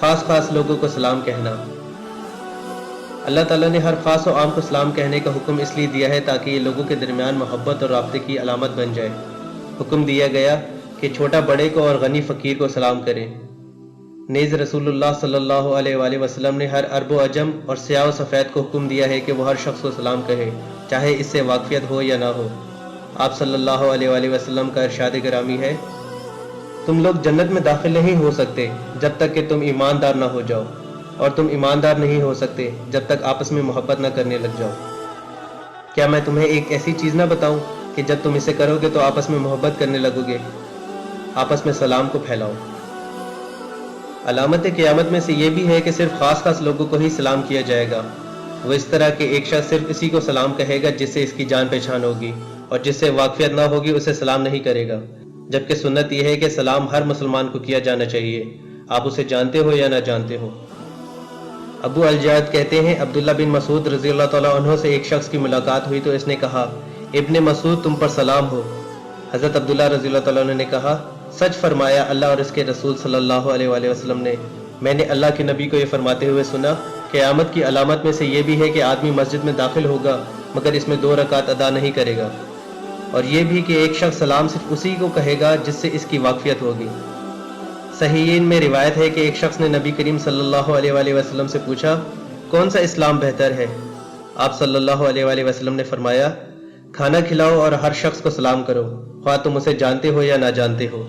खास लोगों को सलाम कहना। अल्लाह ताला ने हर खास और आम को सलाम कहने का हुक्म इसलिए दिया है ताकि ये लोगों के दरमियान मोहब्बत और राब्ते की अलामत बन जाए। हुक्म दिया गया कि छोटा बड़े को और गनी फ़कीर को सलाम करें। नेज़ रसूलुल्लाह सल्लल्लाहु अलैहि वसल्लम ने हर अरब अजम और सियाह व सफ़ेद को हुक्म दिया है कि वो हर शख्स को सलाम कहे, चाहे इससे वाक़फ़ियत हो या ना हो। आप सल्लल्लाहु अलैहि वसल्लम का इरशाद गिरामी है, तुम लोग जन्नत में दाखिल नहीं हो सकते जब तक कि तुम ईमानदार ना हो जाओ, और तुम ईमानदार नहीं हो सकते जब तक आपस में मोहब्बत ना करने लग जाओ। क्या मैं तुम्हें एक ऐसी चीज़ ना बताऊं कि जब तुम इसे करोगे तो आपस में मोहब्बत करने लगोगे? आपस में सलाम को फैलाओ। अलामत क़यामत में से ये भी है कि सिर्फ खास लोगों को ही सलाम किया जाएगा। वो इस तरह के एक शख्स सिर्फ इसी को सलाम कहेगा जिससे इसकी जान पहचान होगी, और जिससे वाक़फ़ियत ना होगी उसे सलाम नहीं करेगा। जबकि सुन्नत यह है कि सलाम हर मुसलमान को किया जाना चाहिए, आप उसे जानते हो या ना जानते हो। अबू अल-जाद कहते हैं, अब्दुल्ला बिन मसूद रज़ियल्लाहु तआला अन्हु से एक शख्स की मुलाकात हुई तो इसने कहा, इब्ने मसूद तुम पर सलाम हो। हज़रत अब्दुल्ला रज़ियल्लाहु तआला अन्हु ने कहा, सच फरमाया अल्लाह और इसके रसूल सल्लल्लाहु अलैहि वसल्लम ने। मैंने अल्लाह के नबी को ये फरमाते हुए सुना, क़यामत की अलामत में से ये भी है कि आदमी मस्जिद में दाखिल होगा मगर इसमें 2 रकात अदा नहीं करेगा, और ये भी कि एक शख्स सलाम सिर्फ उसी को कहेगा जिससे इसकी वाक़फ़ियत होगी। सहीहीन में रिवायत है कि एक शख्स ने नबी करीम सल्लल्लाहु अलैहि वसल्लम से पूछा, कौन सा इस्लाम बेहतर है? आप सल्लल्लाहु अलैहि वसल्लम ने फरमाया, खाना खिलाओ और हर शख्स को सलाम करो, ख्वाह तुम उसे जानते हो या ना जानते हो।